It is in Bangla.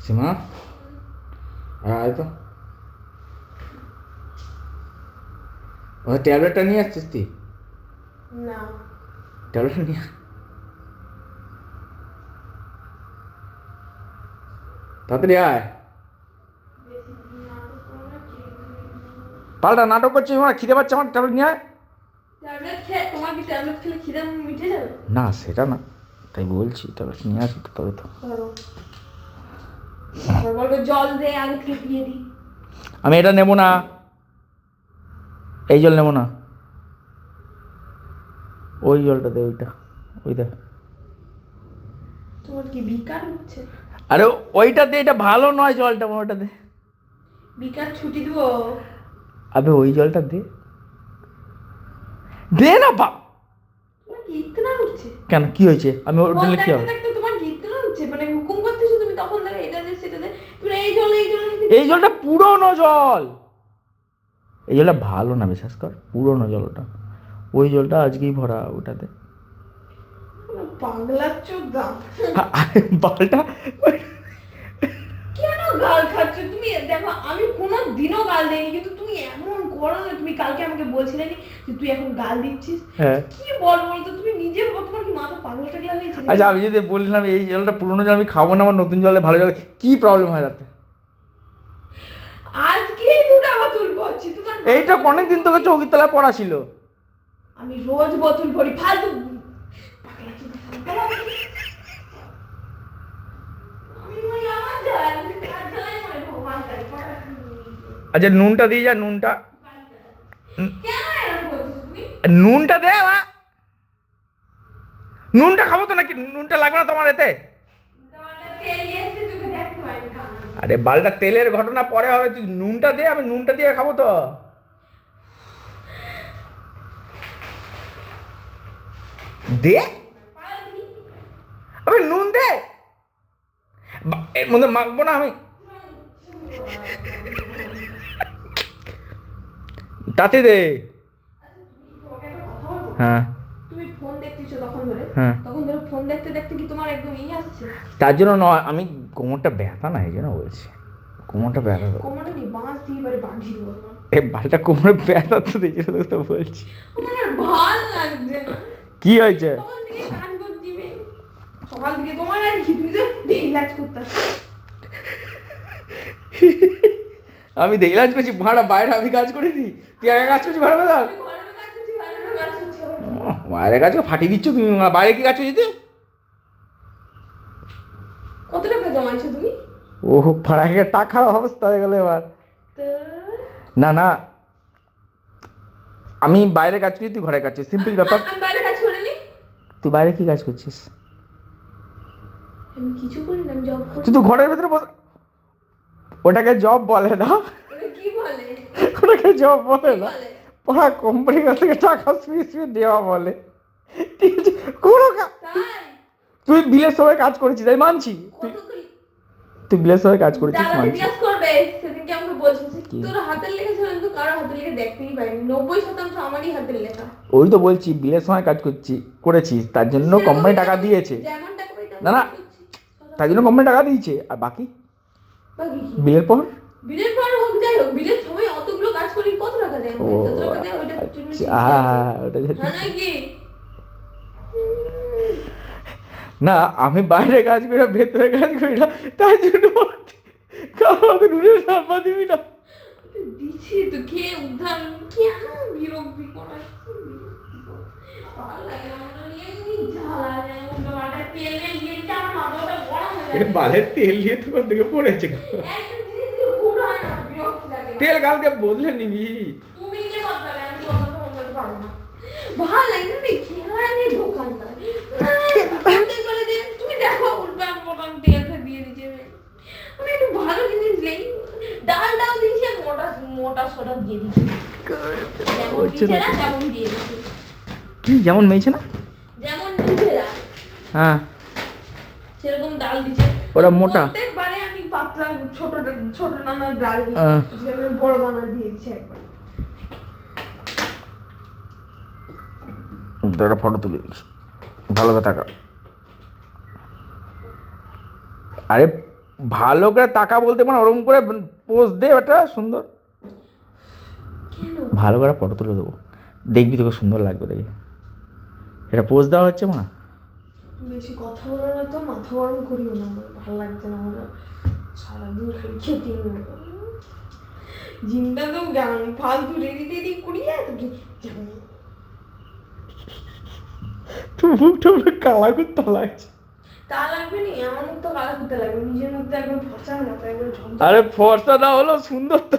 সীমা, আয় তো। ওই ট্যাবলেটটা নিয়ে আসছিস তুই? না, ট্যাবলেটটা নিয়ে তাড়াতাড়ি আয়। পাল্টা নাটক করছিস, আমার খিদে পাচ্ছে, আমার ট্যাবলেট নিয়ে আয়। ট্যাবলেট খেয়ে তোমার কি ট্যাবলেট খেলে খিদে মিটে যাবে? না সেটা না, তাই বলছি ট্যাবলেট নিয়ে আসি তো, তবে তো। বলবে জল দে, আগে থেকে দিয়ে দিই। আমি এটা নেবো না, এই জল নেবো না, ওই জলটা দে, ওইটা, ওই দে। তোমার কি বিকার হচ্ছে? আরে ওইটা দে, এটা ভালো নয় জলটা, ওটা দে। বিকার ছুটি দেবো? আবে ওই জলটা দে, দে না বা। তোমার কি ইতনা হচ্ছে? কেন কি হয়েছে? আমি ওর দিলে কি হবে? দেখতে তোমার কি ইতনা হচ্ছে? মানে হুকুম করতেছো তুমি, তখন ধরে এটা দে সেটা দে, তুমি এই জল এই জল। এই জলটা পুরনো জল, এই জলটা ভালো না, বিশ্বাস কর, পুরনো জল ওটা। ওই জলটা আজকেই ভরা, ওটাতে। পাগলার চোদা, বালটা কেন গাল খাচ্ছ তুমি? দেখো আমি কোনো দিনও গাল দেইনি, কিন্তু তুমি এমন করো না। তুমি কালকে আমাকে বলছিলে না যে তুই এখন গাল দিচ্ছিস? হ্যাঁ। কি বলবো তো, তুমি নিজে তোমার কি মাথা পাগল টাগলা হয়েছে? আচ্ছা আমি যদি বললাম এই জলটা পুরনো জল আমি খাবো না, আমার নতুন জলে ভালো জল, কি প্রবলেম হয় তাতে? আজকে দুটো বোতল পড়ছি তোমার। এইটা অনেকদিন তোকে চৌকির তলায় পড়া ছিল। আমি রোজ বোতল ভরি, ফালতু পাগলা চোদা, পাগলা। আমি ওই আমার যাই, আমি কাজ চালাই মনে ভগবান তাই পড়া। আচ্ছা নুনটা দিয়ে যা, নুনটা, কেন এরকম করছো তুমি? নুনটা দে মা। নুনটা খাবো তো নাকি? নুনটা লাগবে না তোমার এতে? তোমারটা তেল এসে তুমি দেখতে পাইনি খাবো। আরে বালটা তেলের ঘটনা পরে হবে, তুই নুনটা দে, আমি নুনটা দিয়ে খাবো তো। দে, আবে নুন দে, এর মধ্যে মাখবো না আমি। তাতে দে। হ্যাঁ তুমি ফোন দেখতেছো তখন ধরে, হ্যাঁ, তখন ধরে ফোন দেখতে দেখতে কি তোমার একদম আসছে? তার জন্য নয়, আমি কোমরটা ব্যথা না, এই জন্য বলছি কোমরটা ব্যথা তো। কোমরটা নি বাঁশ দিয়ে এবারে বাঁধিয়ে দেবো তোমার। এই বালটা কোমরে ব্যথা তো দেখে তো বলছি। আমার আর ভাল লাগছে না। কি হয়েছে? তখন থেকে কাজ করছি আমি। সকাল থেকে তোমার আর কি, তুমি তো রিল্যাক্স করতেছো। আমি দেখলাম করছি ভাড়া বাইরে, আমি কাজ করিনি, তুই একা কাজ করছিস ভাড়া দাদা? আমি ঘরে কাজ করছি, বাইরে কাজ করছি আবার। বাইরে কাজ ফাটিয়ে দিচ্ছ তুমি, বাইরে কি কাজ করছিস? কত টাকা জমাইছো তুমি? ও ভাড়া খেয়ে টাকার অবস্থা হয়ে গেল এবার। তো না না, আমি বাইরে কাজ করছি, তুই ঘরে কাজ করছিস, সিম্পল ব্যাপার। আমি বাইরে কাজ করিনি। তুই বাইরে কি কাজ করছিস? আমি কিছু করি না, আমি জব করি। তুই তো ঘরের ভেতরে বস, ওটাকে জব বলে না, ওটা কি বলে? ওটাকে জব বলে কি না, বলে? ওরা কোম্পানির কাছ থেকে টাকা শুয়ে দেওয়া বলে। ঠিক আছে, কোনো তাই? তুই বিলের সময় কাজ করেছিস, আমি মানছি, তুই কত তুই? তুই বিলের সময় কাজ করেছিস দাদা মানছি। জিজ্ঞাসা করবে সেদিনকে আমাকে বলছিস কি? তোর হাতের লেখা ছিল, কিন্তু কারো হাতের লেখা দেখতেই পাইনি। 90% আমারই হাতের লেখা। ওই তো বলছি বিলের সময় কাজ করেছিস, তার জন্য কোম্পানি টাকা দিয়েছে। যেমন টাকা পাই তেমন না না, করছি। তার জন্য কোম্পানি টাকা দিয়েছে, আর বাকি বাকি কি? বিলের পর। বিলের পর হোক, যাই হোক, বিলের সময় অতগুলো কাজ করি, কত টাকা দেয়? ও কত টাকা দেয় ওইটার জন্য আচ্ছা, চিন্তা করি। ওটা জানি। হ্যাঁ নাকি? না আমি বাইরে কাজ করি না, ভেতরে কাজ করি না, তার জন্য আমাকে নুনের সাম্পা দিবি না। দিছি তো, কে উদ্ধার, কেন বিরক্তি করা? ভালো লাগে না, আমার নিয়ে কি জ্বালা যায়। তোমাদের তেল দিয়ে আমার মাথাটা গরম হয়ে এ যায়। বালের তেল দিয়ে তোমার দিকে পড়েছে। একটা জিনিস দিয়ে ঘুর হয় না, বিরক্তি লাগে। তেল কালকে বদলে নিবি। তুমি নিজে কথা বলে, আমি তোমার কথা বলতে পারবো না। ভালো লাগে না, খেলা নিয়ে দোকানদার করে দিয়ে তুমি দেখো উল্টান মোটান তেল দিয়ে দিচ্ছে। আমি একটু ভালো জিনিস নেই, ডালটাও দিয়েছি আর মোটা মোটা সোডা দিয়ে দিচ্ছি। যেমন দিচ্ছে না তেমন দিয়ে দিচ্ছি। কি যেমন মেয়েছে না, যেমন দিচ্ছে না হ্যাঁ সেরকম ডাল দিচ্ছে। ওরা মোটা। প্রত্যেকবারে আমি পাতলা ছোট ছোট নানা ডাল আহ। দিচ্ছি, আমি বড় বানা দিয়েছি একবার। একটা ফটো তুলে দিস, ভালো করে থাকা। আরে ভালো করে তাকা বলতে মানে ওরকম করে পোজ দে ওটা সুন্দর, কেন ভালো করে ফটো তুলে দেবো, দেখবি তোকে সুন্দর লাগবে দেখে। এটা পোজ দেওয়া হচ্ছে মা। বেশি কথা বলো না তো, মাথা গরম করিও না, আমার ভালো লাগছে না। আমার সারাদিন খালি খেতে জিমটা তো গান ফালতু রেডি টেডি করিয়ে তোর মুখটা পুরো কালা করতে লাগছে। তা লাগবে নি, আমার মুখ তো কালা করতে লাগবে, নিজের মধ্যে একদম ফসা না তো একদম ঝকঝক। আরে ফর্সা না হলো সুন্দর তো।